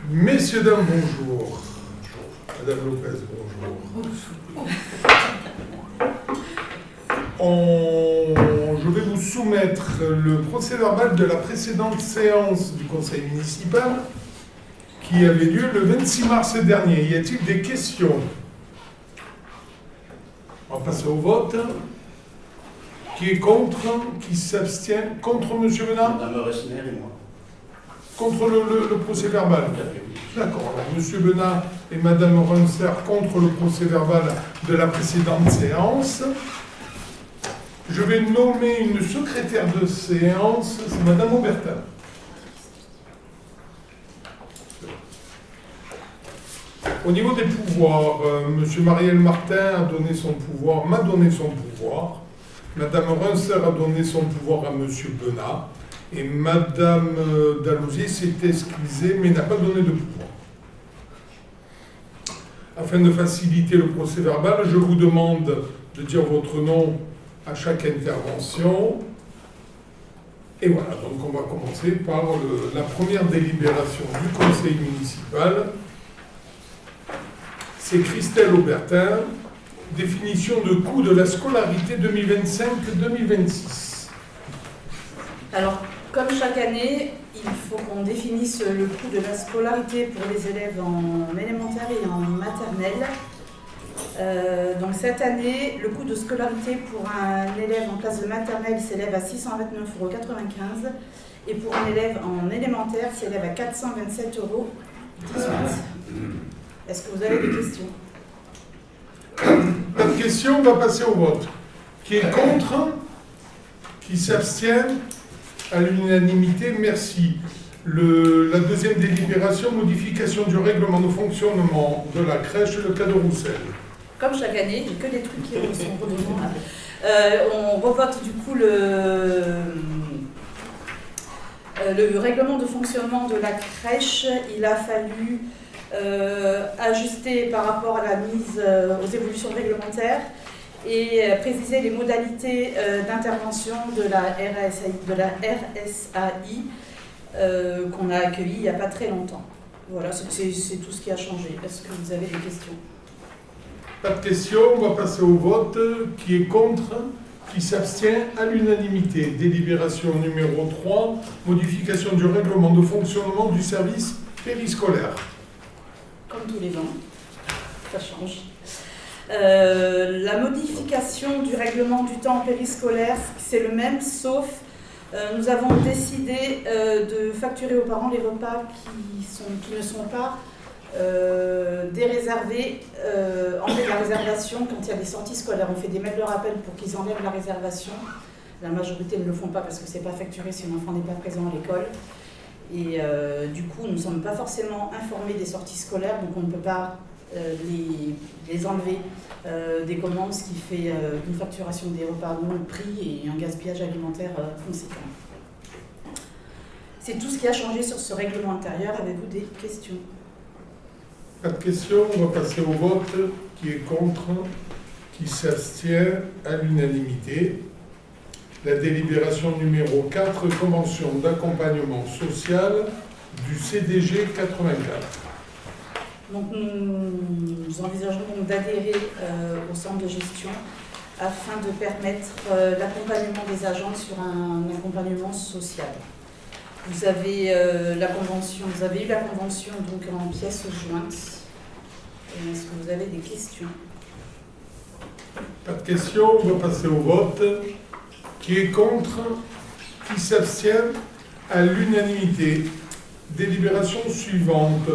Messieurs, dames, bonjour. Madame Lopez, bonjour. Je vais vous soumettre le procès-verbal de la précédente séance du conseil municipal qui avait lieu le 26 mars dernier. Y a-t-il des questions? On va passer au vote. Qui est contre? Qui s'abstient? Contre M. Benat? Madame Resner et moi. Contre le procès-verbal. D'accord. Alors, M. Benat et Mme Runster contre le procès-verbal de la précédente séance. Je vais nommer une secrétaire de séance, c'est Mme Aubertin. Au niveau des pouvoirs, M. Marielle Martin a donné son pouvoir, m'a donné son pouvoir. Mme Runster a donné son pouvoir à M. Benat. Et Mme Dallousier s'est excusée, mais n'a pas donné de pouvoir. Afin de faciliter le procès-verbal, je vous demande de dire votre nom à chaque intervention. Et voilà, donc on va commencer par la première délibération du conseil municipal. C'est Christelle Aubertin, définition de coût de la scolarité 2025-2026. Alors, comme chaque année, il faut qu'on définisse le coût de la scolarité pour les élèves en élémentaire et en maternelle. Donc cette année, le coût de scolarité pour un élève en classe de maternelle s'élève à 629,95 € et pour un élève en élémentaire s'élève à 427,18 €. Est-ce que vous avez des questions? Pas de questions, on va passer au vote. Qui est contre? Qui s'abstient? À l'unanimité, merci. La deuxième délibération, modification du règlement de fonctionnement de la crèche Le Cas de Roussel. Comme chaque année, il n'y a que des trucs qui sont redondants. On revote du coup le règlement de fonctionnement de la crèche. Il a fallu ajuster par rapport à la mise aux évolutions réglementaires et préciser les modalités d'intervention de la RSAI qu'on a accueillie il n'y a pas très longtemps. Voilà, c'est tout ce qui a changé. Est-ce que vous avez des questions? Pas de questions, on va passer au vote. Qui est contre? Qui s'abstient? À l'unanimité. Délibération numéro 3, modification du règlement de fonctionnement du service périscolaire. Comme tous les ans, ça change. La modification du règlement du temps périscolaire, c'est le même, sauf nous avons décidé de facturer aux parents les repas qui ne sont pas déréservés, enlever la réservation quand il y a des sorties scolaires. On fait des mails de rappel pour qu'ils enlèvent la réservation. La majorité ne le font pas parce que ce n'est pas facturé si un enfant n'est pas présent à l'école. Et du coup, nous ne sommes pas forcément informés des sorties scolaires, donc on ne peut pas les enlever des commandes, ce qui fait une facturation des repas non pris et un gaspillage alimentaire conséquent. C'est tout ce qui a changé sur ce règlement intérieur. Avez-vous des questions? Pas de questions, on va passer au vote. Qui est contre? Qui s'abstient? À l'unanimité. La délibération numéro 4, convention d'accompagnement social du CDG 84. Donc nous envisageons donc d'adhérer au centre de gestion afin de permettre l'accompagnement des agents sur un accompagnement social. Vous avez eu la convention donc en pièces jointes. Est-ce que vous avez des questions? Pas de questions, on va passer au vote. Qui est contre? Qui s'abstient? À l'unanimité. Délibération suivante.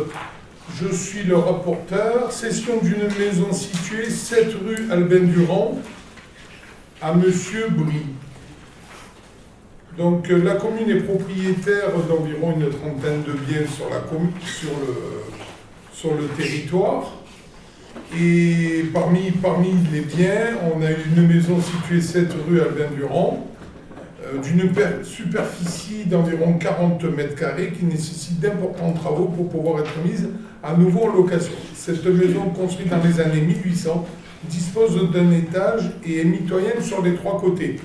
Je suis le rapporteur. Cession d'une maison située 7 rue Albin Durand à Monsieur Brie. Donc la commune est propriétaire d'environ une trentaine de biens sur le territoire. Et parmi les biens, on a une maison située 7 rue Albin Durand, d'une superficie d'environ 40 mètres carrés qui nécessite d'importants travaux pour pouvoir être mise à nouveau en location. Cette maison, construite dans les années 1800, dispose d'un étage et est mitoyenne sur les 3 côtés.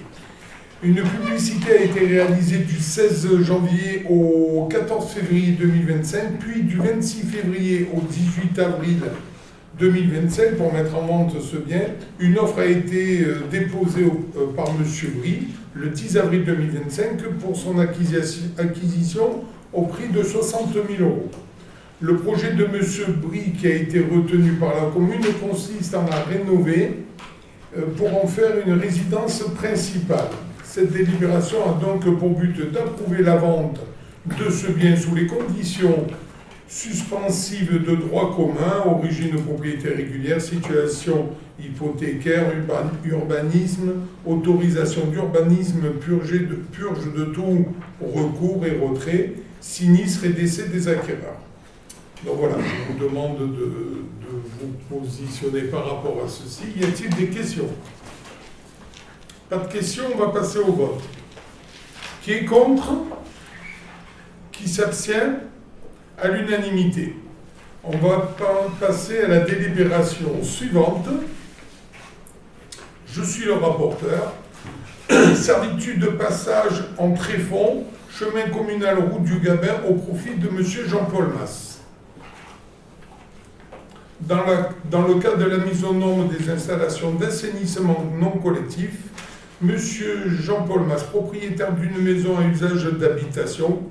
Une publicité a été réalisée du 16 janvier au 14 février 2025, puis du 26 février au 18 avril 2025 pour mettre en vente ce bien. Une offre a été déposée par M. Brie le 10 avril 2025 pour son acquisition au prix de 60 000 €. Le projet de M. Brie qui a été retenu par la commune consiste à la rénover pour en faire une résidence principale. Cette délibération a donc pour but d'approuver la vente de ce bien sous les conditions suspensives de droit commun, origine propriété régulière, situation hypothécaire, urbanisme, autorisation d'urbanisme, purge de tout recours et retrait, sinistre et décès des acquéreurs. Donc voilà, je vous demande de vous positionner par rapport à ceci. Y a-t-il des questions? Pas de questions, on va passer au vote. Qui est contre? Qui s'abstient? À l'unanimité. On va passer à la délibération suivante. Je suis le rapporteur. Servitude de passage en tréfonds, chemin communal route du Gabin au profit de M. Jean-Paul Masse. Dans le cadre de la mise aux normes des installations d'assainissement non collectif, M. Jean-Paul Masse, propriétaire d'une maison à usage d'habitation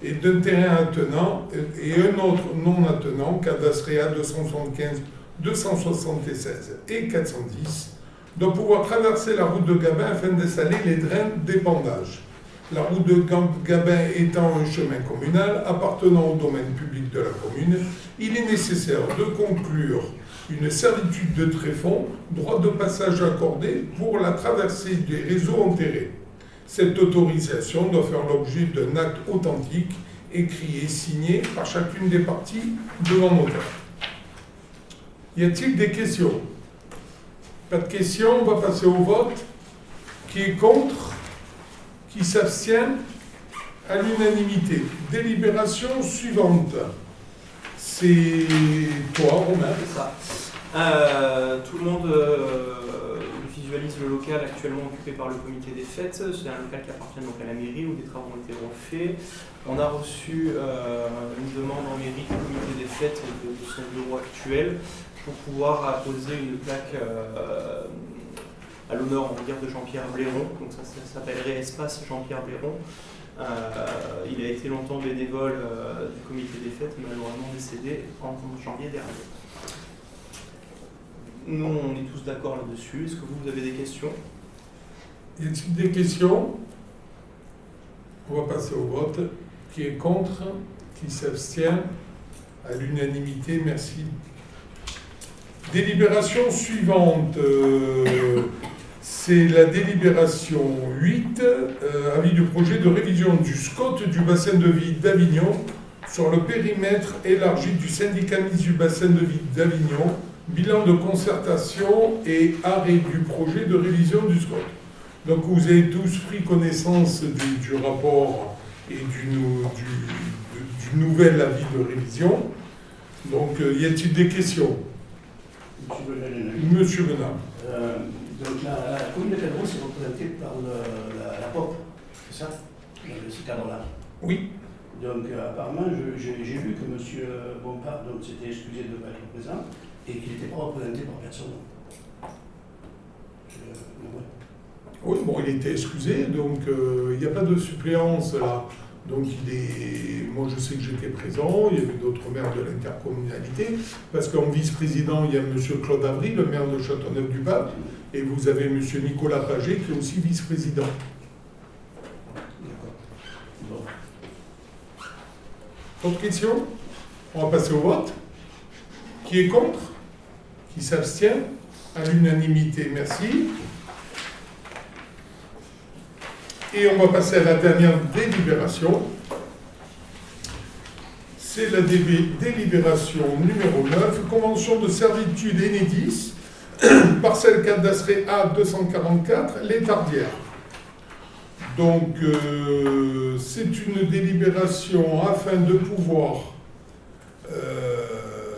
et d'un terrain attenant et un autre non attenant, cadastré à 275, 276 et 410, doit pouvoir traverser la route de Gabin afin d'installer les drains d'épandage. La route de Gabin étant un chemin communal appartenant au domaine public de la commune, il est nécessaire de conclure une servitude de tréfonds, droit de passage accordé pour la traversée des réseaux enterrés. Cette autorisation doit faire l'objet d'un acte authentique, écrit et signé par chacune des parties devant notaire. Y a-t-il des questions? Pas de questions, on va passer au vote. Qui est contre? Qui s'abstient? À l'unanimité. Délibération suivante. C'est toi, Romain. C'est ça. Tout le monde visualise le local actuellement occupé par le comité des fêtes. C'est un local qui appartient donc à la mairie où des travaux ont été refaits. On a reçu une demande en mairie du comité des fêtes de son bureau actuel pour pouvoir apposer une plaque à l'honneur, on va dire, de Jean-Pierre Blairon. Donc ça s'appellerait Espace Jean-Pierre Blairon. Il a été longtemps bénévole du comité des fêtes, malheureusement décédé en janvier dernier. Nous, on est tous d'accord là-dessus. Est-ce que vous avez des questions? Y a-t-il des questions? On va passer au vote. Qui est contre? Qui s'abstient? À l'unanimité, merci. Délibération suivante. C'est la délibération 8, avis du projet de révision du SCOT du bassin de vie d'Avignon sur le périmètre élargi du syndicat mixte du bassin de vie d'Avignon, bilan de concertation et arrêt du projet de révision du SCOT. Donc vous avez tous pris connaissance du rapport et du nouvel avis de révision. Donc y a-t-il des questions? Monsieur Benard. Donc la commune de Cadron est représentée par la POP, c'est ça, dans ce cadre-là? Oui. Donc apparemment, j'ai vu que M. Bompard s'était excusé de ne pas être présent et qu'il n'était pas représenté par personne. Ouais. Oui, bon, il était excusé, donc il n'y a pas de suppléance là. Donc moi je sais que j'étais présent, il y avait d'autres maires de l'intercommunalité, parce qu'en vice-président, il y a M. Claude Avry, le maire de Châteauneuf-du-Pape, et vous avez M. Nicolas Paget, qui est aussi vice-président. D'accord. Bon. Autre question? On va passer au vote. Qui est contre? Qui s'abstient? À l'unanimité, merci. Et on va passer à la dernière délibération. C'est la délibération numéro 9, convention de servitude Enedis, parcelle cadastrée A244, Les Tardières. Donc, c'est une délibération afin de pouvoir...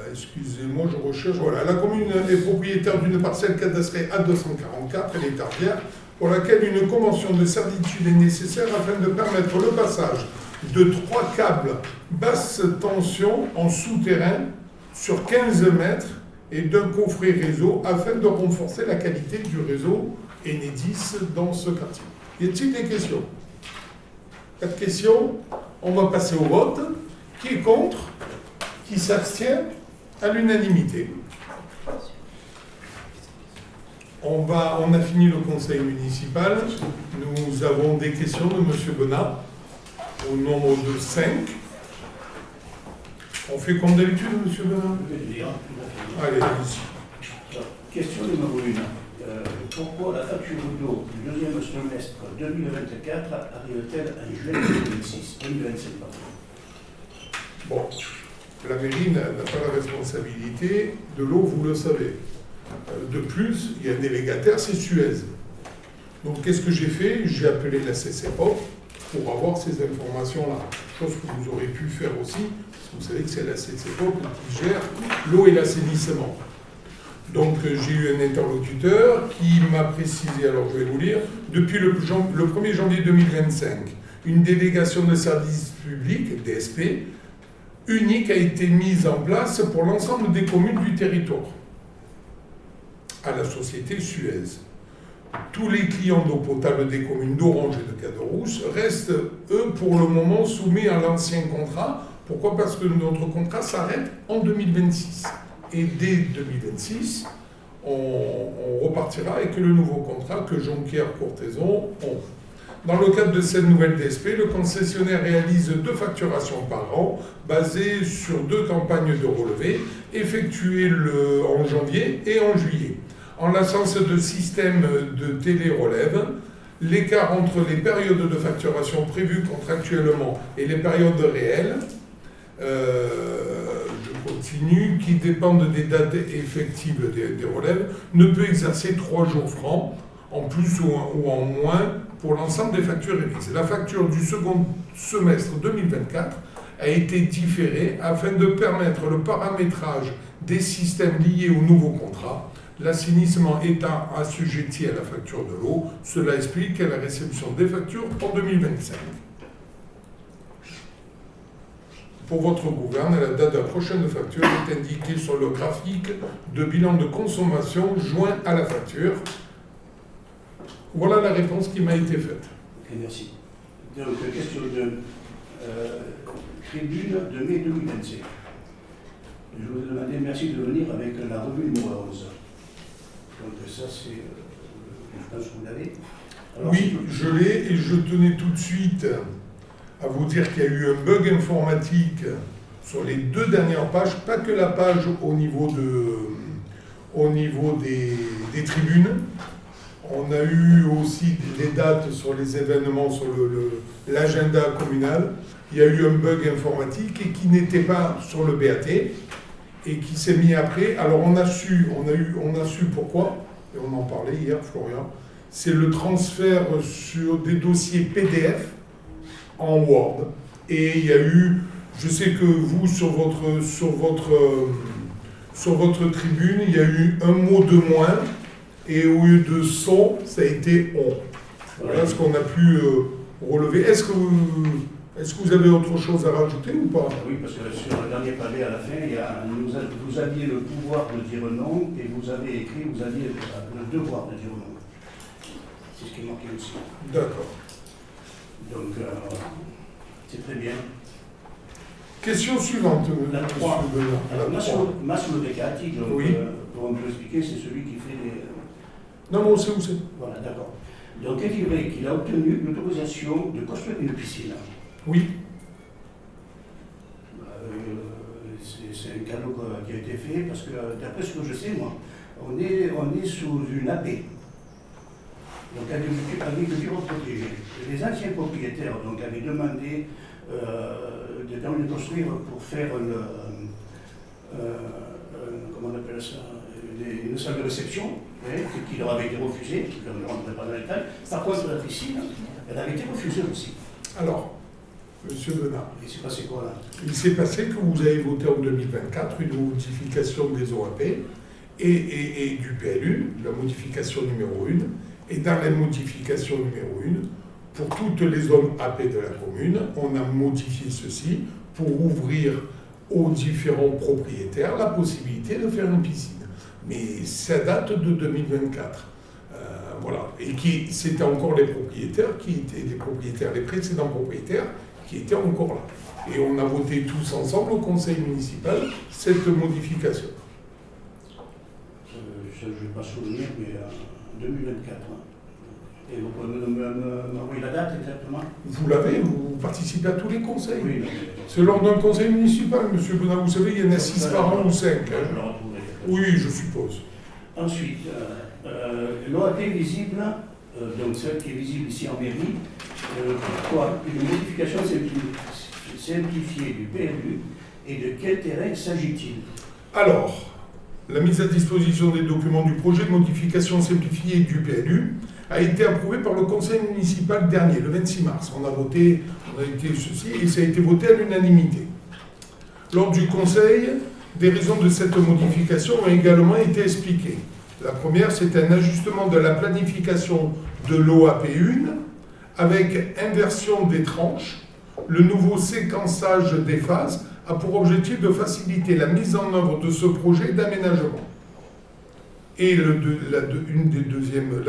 excusez-moi, je recherche... Voilà, la commune est propriétaire d'une parcelle cadastrée A244, Les Tardières, pour laquelle une convention de servitude est nécessaire afin de permettre le passage de 3 câbles basse tension en souterrain sur 15 mètres et d'un coffret réseau afin de renforcer la qualité du réseau Enedis dans ce quartier. Y a-t-il des questions? Pas de questions? On va passer au vote. Qui est contre? Qui s'abstient? À l'unanimité. On a fini le conseil municipal. Nous avons des questions de M. Benat, au nombre de 5. On fait comme d'habitude, M. Benat? Allez, allez-y. Question numéro 1. Pourquoi la facture d'eau du deuxième semestre 2024 arrive-t-elle en juin 2027 pardon. Bon, la mairie n'a pas la responsabilité de l'eau, vous le savez. De plus, il y a un délégataire, c'est Suez. Donc, qu'est-ce que j'ai fait? J'ai appelé la CCPOP pour avoir ces informations-là. Chose que vous aurez pu faire aussi, parce que vous savez que c'est la CCPOP qui gère l'eau et l'assainissement. Donc, j'ai eu un interlocuteur qui m'a précisé, alors je vais vous lire, depuis le 1er janvier 2025, une délégation de services publics, DSP, unique a été mise en place pour l'ensemble des communes du territoire, à la société Suez. Tous les clients d'eau potable des communes d'Orange et de Caderousse restent, eux, pour le moment, soumis à l'ancien contrat. Pourquoi? Parce que notre contrat s'arrête en 2026. Et dès 2026, on repartira avec le nouveau contrat que Jonquière-Courthézon ont. Dans le cadre de cette nouvelle DSP, le concessionnaire réalise 2 facturations par an, basées sur 2 campagnes de relevé, effectuées en janvier et en juillet. En l'absence de système de télé-relève, l'écart entre les périodes de facturation prévues contractuellement et les périodes réelles, je continue, qui dépendent des dates effectives des relèves, ne peut exercer 3 jours francs, en plus ou en moins, pour l'ensemble des factures émises. La facture du second semestre 2024 a été différée afin de permettre le paramétrage des systèmes liés au nouveau contrat, l'assainissement étant assujetti à la facture de l'eau. Cela explique la réception des factures en 2025. Pour votre gouverne, la date de la prochaine facture est indiquée sur le graphique de bilan de consommation joint à la facture. Voilà la réponse qui m'a été faite. Ok, merci. Donc, question de tribune de mai 2025. Je vous ai demandé merci de venir avec la revue numéro 11. Donc ça, c'est, je pense que vous l'avez. Oui, je l'ai et je tenais tout de suite à vous dire qu'il y a eu un bug informatique sur les 2 dernières pages, pas que la page au niveau des tribunes. On a eu aussi les dates sur les événements, sur l'agenda communal. Il y a eu un bug informatique et qui n'était pas sur le BAT et qui s'est mis après. Alors on a su pourquoi, et on en parlait hier, Florian, c'est le transfert sur des dossiers PDF en Word. Et il y a eu, je sais que vous, sur votre tribune, il y a eu un mot de moins. Et au lieu de son, ça a été on. Voilà ce qu'on a pu relever. Est-ce que vous avez autre chose à rajouter ou pas? Oui, parce que sur le dernier pavé, à la fin, vous aviez le pouvoir de dire non, et vous avez écrit, vous aviez le devoir de dire non. C'est ce qui est marqué aussi. D'accord. Donc, c'est très bien. Question suivante, La 3. Alors, Massimo Beccati, donc, oui. pour me l'expliquer, c'est celui qui fait les... Non, mais on sait où c'est. Voilà, d'accord. Donc, est-il vrai qu'il a obtenu l'autorisation de construire une piscine? Oui. C'est un cadeau qui a été fait, parce que, d'après ce que je sais, moi, on est sous une AP. Donc, agriculture protégée. Les anciens propriétaires donc, avaient demandé de construire pour faire comment on appelle ça, une salle de réception, hein, qui leur avait été refusée, je ne rentrerai pas dans les détails. Par contre, la piscine, elle avait été refusée aussi. Alors, Monsieur Benat, Il s'est passé quoi là? il s'est passé que vous avez voté en 2024 une modification des OAP et du PLU, la modification numéro 1, Et dans la modification numéro 1, pour toutes les zones AP de la commune, on a modifié ceci pour ouvrir aux différents propriétaires la possibilité de faire une piscine. Mais ça date de 2024. Voilà. Et c'était encore les propriétaires qui étaient les précédents propriétaires qui étaient encore là. Et on a voté tous ensemble au conseil municipal cette modification. Je ne vais pas souvenir, mais en 2024. Et vous pouvez m'envoyer la date exactement? Vous l'avez, vous participez à tous les conseils. Oui, mais... C'est lors d'un conseil municipal, monsieur Bonnat, vous savez, il y en a 6 par an ou 5. Je le retrouverai. Oui, je suppose. Ensuite, l'OAP visible, donc celle qui est visible ici en mairie, pourquoi une modification simplifiée du PLU et de quel terrain s'agit-il? Alors, la mise à disposition des documents du projet de modification simplifiée du PLU a été approuvée par le conseil municipal dernier, le 26 mars. On a été ceci, et ça a été voté à l'unanimité. Lors du conseil, des raisons de cette modification ont également été expliquées. La première, c'est un ajustement de la planification de l'OAP1 avec inversion des tranches. Le nouveau séquençage des phases a pour objectif de faciliter la mise en œuvre de ce projet d'aménagement. Et la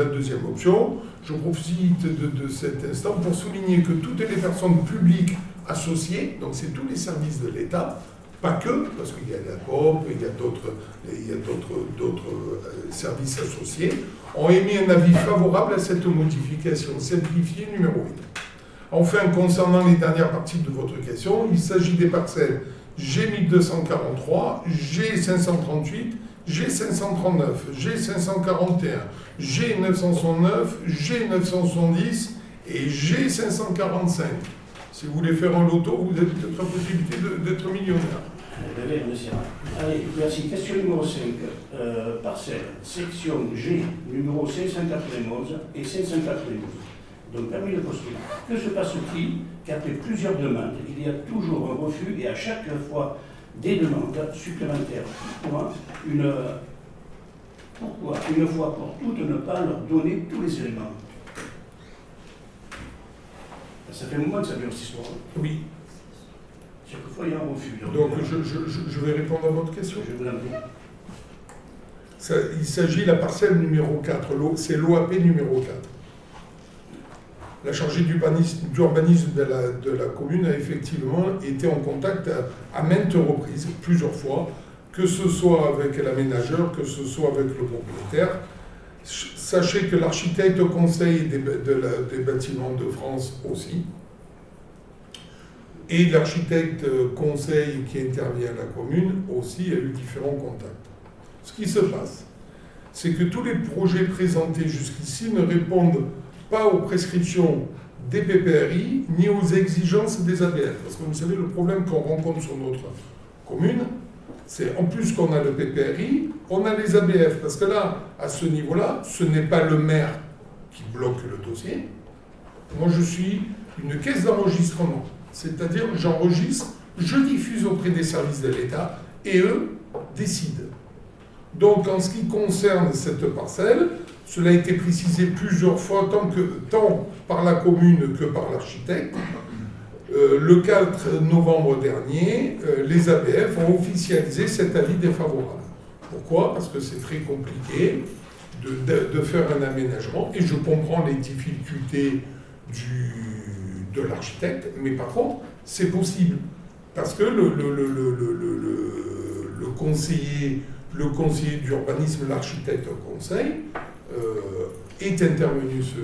deuxième option, je profite de cet instant pour souligner que toutes les personnes publiques associées, donc c'est tous les services de l'État, pas que, parce qu'il y a la COP, il y a d'autres services associés, ont émis un avis favorable à cette modification simplifiée numéro 1. Enfin, concernant les dernières parties de votre question, il s'agit des parcelles G1243, G538, G539, G541, G969, G970 et G545. Si vous voulez faire un loto, vous avez peut-être la possibilité d'être millionnaire. Allez, merci. Question numéro 5. Parcelle, section G, numéro 591 et 591. Donc, parmi les postulants, que se passe-t-il qu'après plusieurs demandes, il y a toujours un refus et à chaque fois des demandes supplémentaires? Pourquoi une fois pour toutes ne pas leur donner tous les éléments? Ça fait un moment que ça dure cette histoire. Oui. Chaque fois, il y a un refus. Donc, je vais répondre à votre question. Je vous l'en prie. Il s'agit de la parcelle numéro 4, c'est l'OAP numéro 4. La chargée d'urbanisme de la commune a effectivement été en contact à maintes reprises, plusieurs fois, que ce soit avec l'aménageur, que ce soit avec le propriétaire. Sachez que l'architecte conseil des bâtiments de France aussi, et l'architecte conseil qui intervient à la commune aussi a eu différents contacts. Ce qui se passe, c'est que tous les projets présentés jusqu'ici ne répondent pas aux prescriptions des PPRI ni aux exigences des ABF. Parce que vous savez, le problème qu'on rencontre sur notre commune, c'est en plus qu'on a le PPRI, on a les ABF. Parce que là, à ce niveau-là, ce n'est pas le maire qui bloque le dossier. Moi, je suis une caisse d'enregistrement. C'est-à-dire, j'enregistre, je diffuse auprès des services de l'État et eux décident. Donc, en ce qui concerne cette parcelle, cela a été précisé plusieurs fois, tant par la commune que par l'architecte. Le 4 novembre dernier, les ABF ont officialisé cet avis défavorable. Pourquoi? Parce que c'est très compliqué de faire un aménagement, et je comprends les difficultés de l'architecte, mais par contre, c'est possible. Parce que le conseiller d'urbanisme, l'architecte conseil, est intervenu sur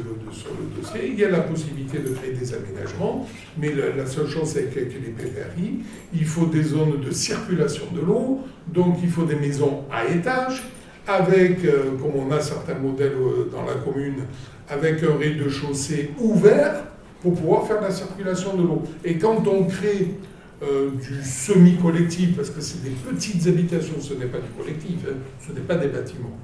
le dossier. Il y a la possibilité de créer des aménagements, mais la seule chose, c'est qu'avec les PPRI, il faut des zones de circulation de l'eau, donc il faut des maisons à étage, avec, comme on a certains modèles dans la commune, avec un rez-de-chaussée ouvert pour pouvoir faire la circulation de l'eau. Et quand on crée du semi-collectif, parce que c'est des petites habitations, ce n'est pas du collectif, hein, ce n'est pas des bâtiments,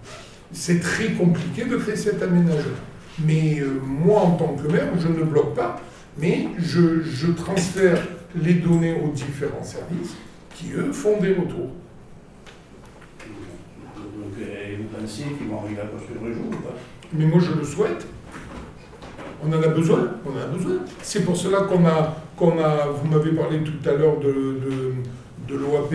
c'est très compliqué de créer cet aménagement. Mais moi, en tant que maire, je ne bloque pas, mais je transfère les données aux différents services qui, eux, font des retours. Donc, vous pensez qu'ils vont arriver à construire un jour ou pas? mais moi je le souhaite. On en a besoin, on en a besoin. C'est pour cela vous m'avez parlé tout à l'heure de l'OAP,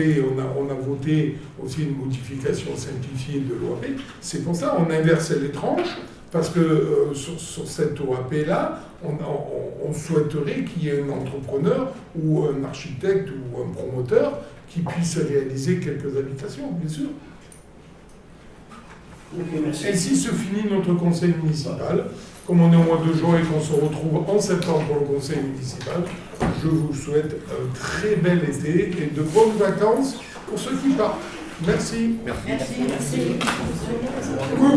on a voté aussi une modification simplifiée de l'OAP. C'est pour ça qu'on inversait les tranches, parce que sur cette OAP-là, on souhaiterait qu'il y ait un entrepreneur ou un architecte ou un promoteur qui puisse réaliser quelques habitations, bien sûr. Ok, merci. Ainsi se finit notre conseil municipal. Comme on est au mois de juin et qu'on se retrouve en septembre pour le conseil municipal, je vous souhaite un très bel été et de bonnes vacances pour ceux qui partent. Merci. Merci.